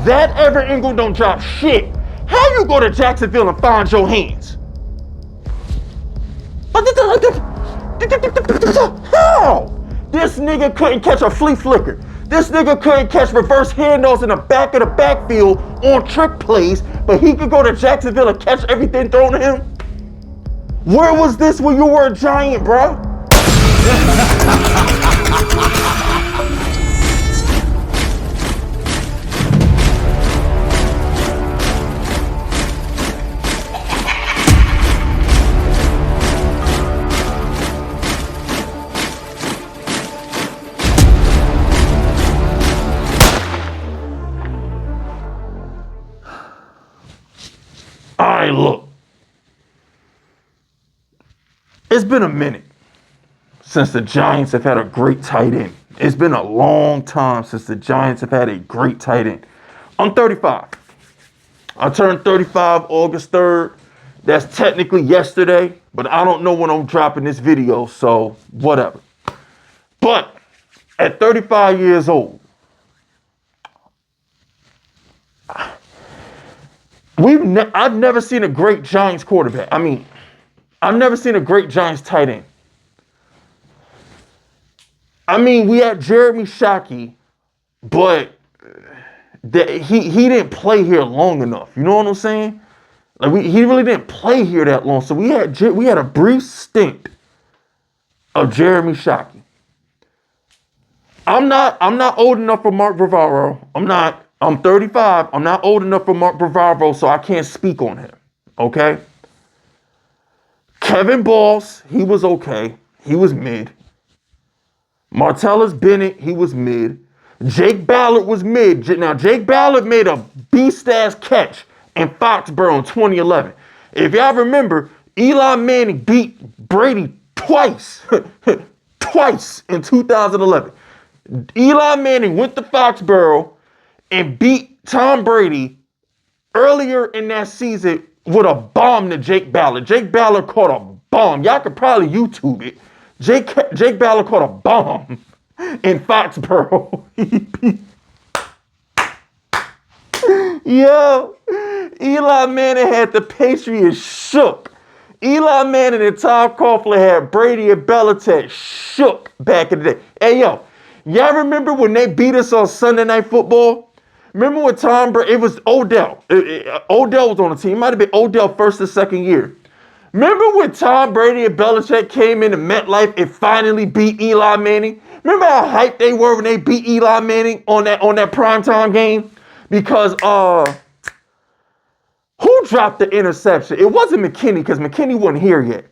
That Evan Engram don't drop shit. How you go to Jacksonville and find your hands? How? This nigga couldn't catch a flea flicker. This nigga couldn't catch reverse handoffs in the back of the backfield on trick plays, but he could go to Jacksonville and catch everything thrown at him? Where was this when you were a Giant, bro? All right, look. It's been a minute since the Giants have had a great tight end. It's been a long time since the Giants have had a great tight end. I'm 35. I turned 35 August 3rd. That's technically yesterday, but I don't know when I'm dropping this video, so whatever. But at 35 years old, I've never seen a great Giants quarterback. I mean, I've never seen a great Giants tight end. I mean, we had Jeremy Shockey, but he didn't play here long enough. You know what I'm saying? Like he really didn't play here that long. So we had a brief stint of Jeremy Shockey. I'm not old enough for Mark Bavaro. I'm 35. I'm not old enough for Mark Bavaro, so I can't speak on him. Okay? Kevin Boss, he was okay. He was mid. Martellus Bennett, he was mid. Jake Ballard was mid. Now, Jake Ballard made a beast-ass catch in Foxborough in 2011. If y'all remember, Eli Manning beat Brady twice. Twice in 2011. Eli Manning went to Foxborough and beat Tom Brady earlier in that season with a bomb to Jake Ballard. Jake Ballard caught a bomb. Y'all could probably YouTube it. Jake Ballard caught a bomb in Foxborough. Yo, Eli Manning had the Patriots shook. Eli Manning and Tom Coughlin had Brady and Belichick shook back in the day. Hey, yo, y'all remember when they beat us on Sunday Night Football? Remember when Tom Brady, it was Odell. Odell was on the team. It might have been Odell first or second year. Remember when Tom Brady and Belichick came into MetLife and finally beat Eli Manning? Remember how hyped they were when they beat Eli Manning on that primetime game? Because who dropped the interception? It wasn't McKinney because McKinney wasn't here yet.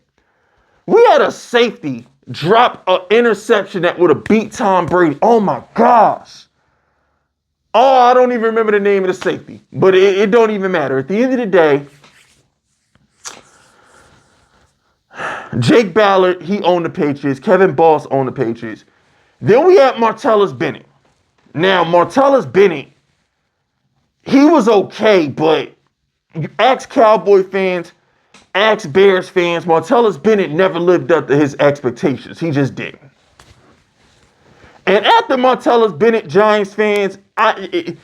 We had a safety drop an interception that would have beat Tom Brady. Oh my gosh. Oh, I don't even remember the name of the safety, but it don't even matter. At the end of the day, Jake Ballard, he owned the Patriots. Kevin Boss owned the Patriots. Then we had Martellus Bennett. Now, Martellus Bennett, he was okay, but ask Cowboy fans, ask Bears fans, Martellus Bennett never lived up to his expectations. He just didn't. And after Martellus Bennett, Giants fans, it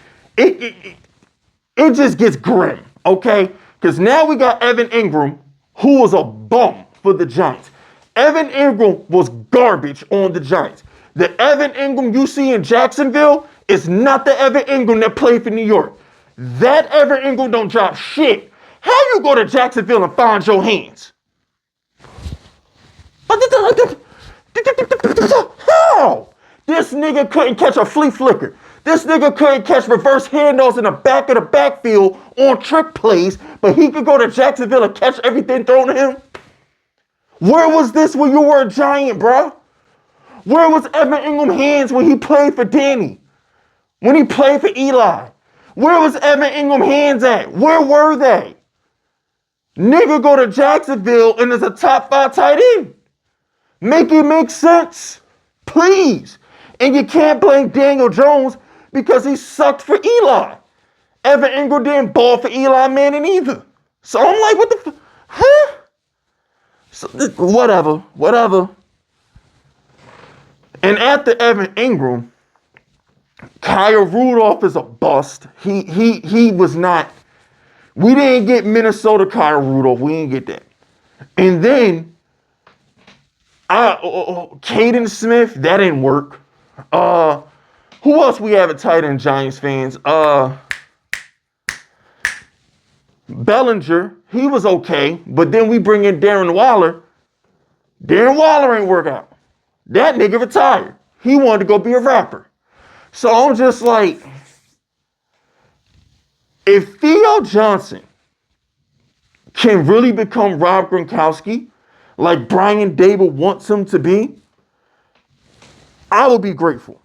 just gets grim, okay? Because now we got Evan Engram, who was a bum for the Giants. Evan Engram was garbage on the Giants. The Evan Engram you see in Jacksonville is not the Evan Engram that played for New York. That Evan Engram don't drop shit. How you go to Jacksonville and find your hands? How? This nigga couldn't catch a flea flicker. This nigga couldn't catch reverse handoffs in the back of the backfield on trick plays, but he could go to Jacksonville and catch everything thrown at him? Where was this when you were a Giant, bro? Where was Evan Engram hands when he played for Danny? When he played for Eli? Where was Evan Engram hands at? Where were they? Nigga go to Jacksonville and is a top 5 tight end. Make it make sense, please. And you can't blame Daniel Jones because he sucked for Eli. Evan Engram didn't ball for Eli Manning either. So I'm like, what the huh? So, whatever. And after Evan Engram Kyle Rudolph is a bust. He was not. We didn't get Minnesota Kyle Rudolph. We didn't get that. And then Caden Smith, that didn't work. Who else we have at tight end, Giants fans? Bellinger, he was okay, but then we bring in Darren Waller. Darren Waller ain't work out. That nigga retired. He wanted to go be a rapper. So I'm just like, if Theo Johnson can really become Rob Gronkowski, like Brian Daboll wants him to be, I will be grateful.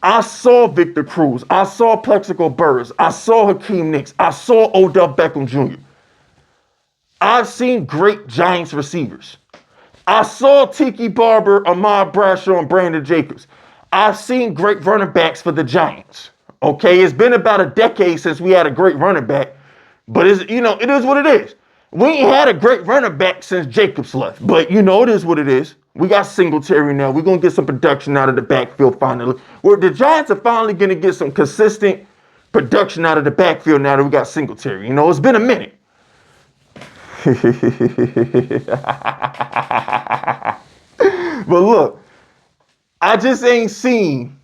I saw Victor Cruz. I saw Plexico Burress. I saw Hakeem Nicks. I saw Odell Beckham Jr. I've seen great Giants receivers. I saw Tiki Barber, Ahmad Bradshaw, and Brandon Jacobs. I've seen great running backs for the Giants. Okay, it's been about a decade since we had a great running back, but it is what it is. We ain't had a great running back since Jacobs left, but it is what it is. We got Singletary now. We're going to get some production out of the backfield finally. The Giants are finally going to get some consistent production out of the backfield now that we got Singletary. It's been a minute. But look, I just ain't seen.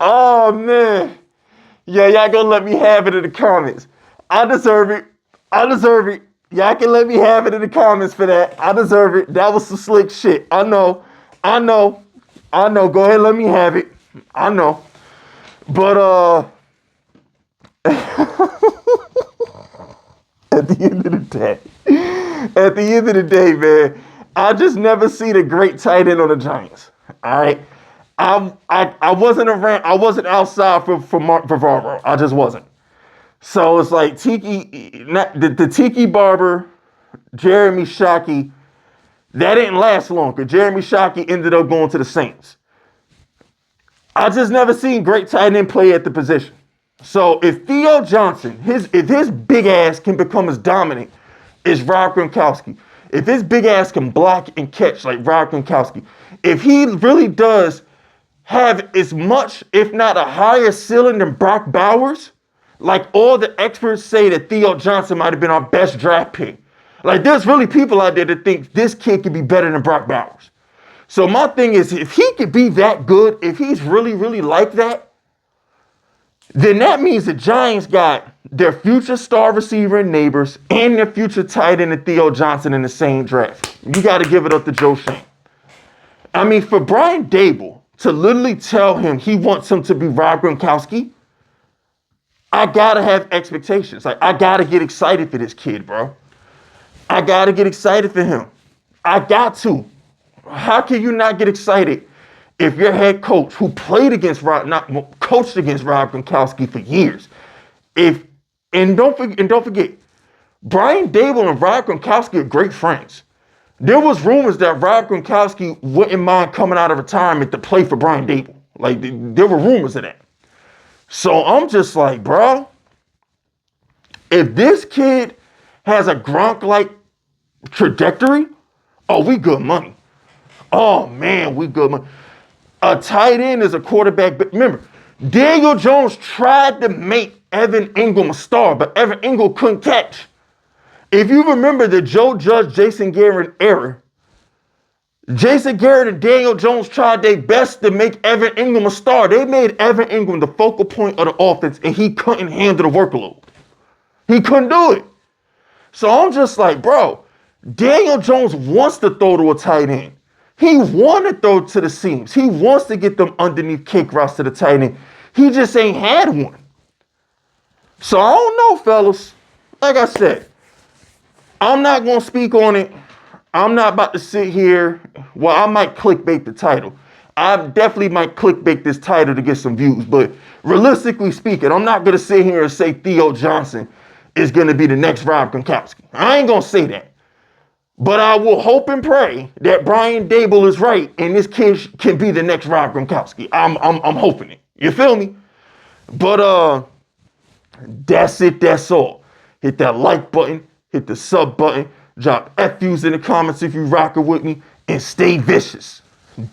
Oh man. Yeah, y'all gonna let me have it in the comments. I deserve it. Y'all can let me have it in the comments for that. I deserve it. That was some slick shit. I know. Go ahead, let me have it. I know. But at the end of the day, man, I just never seen a great tight end on the Giants. All right. I wasn't around. I wasn't outside for Mark Bavaro. I just wasn't. So it's like the Tiki Barber, Jeremy Shockey. That didn't last long because Jeremy Shockey ended up going to the Saints. I just never seen great tight end play at the position. So if Theo Johnson, if his big ass can become as dominant as Rob Gronkowski, if his big ass can block and catch like Rob Gronkowski, if he really does have as much, if not a higher ceiling than Brock Bowers, like all the experts say that Theo Johnson might have been our best draft pick. Like there's really people out there that think this kid could be better than Brock Bowers. So my thing is, if he could be that good, if he's really, really like that, then that means the Giants got their future star receiver and Neighbors and their future tight end and Theo Johnson in the same draft. You got to give it up to Joe Shane. I mean, for Brian Daboll to literally tell him he wants him to be Rob Gronkowski, I got to have expectations. Like, I got to get excited for this kid, bro. I got to get excited for him. I got to. How can you not get excited if your head coach, who coached against Rob Gronkowski for years, and don't forget, Brian Daboll and Rob Gronkowski are great friends. There was rumors that Rob Gronkowski wouldn't mind coming out of retirement to play for Brian Daboll. Like there were rumors of that. So I'm just like, bro, if this kid has a Gronk-like trajectory, oh, we good money. Oh, man, we good money. A tight end is a quarterback. But remember, Daniel Jones tried to make Evan Engram a star, but Evan Engram couldn't catch. If you remember the Joe Judge, Jason Garrett era, Jason Garrett and Daniel Jones tried their best to make Evan Engram a star. They made Evan Engram the focal point of the offense, and he couldn't handle the workload. He couldn't do it. So I'm just like, bro, Daniel Jones wants to throw to a tight end. He wants to throw to the seams. He wants to get them underneath kick routes to the tight end. He just ain't had one. So I don't know, fellas. Like I said, I'm not going to speak on it. I'm not about to sit here. Well, I might clickbait the title. I definitely might clickbait this title to get some views. But realistically speaking, I'm not going to sit here and say Theo Johnson is going to be the next Rob Gronkowski. I ain't going to say that. But I will hope and pray that Brian Daboll is right and this kid can be the next Rob Gronkowski. I'm hoping it. You feel me? But that's it. That's all. Hit that like button. Hit the sub button. Drop FUs in the comments if you rockin' with me. And stay vicious.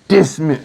Dismiss.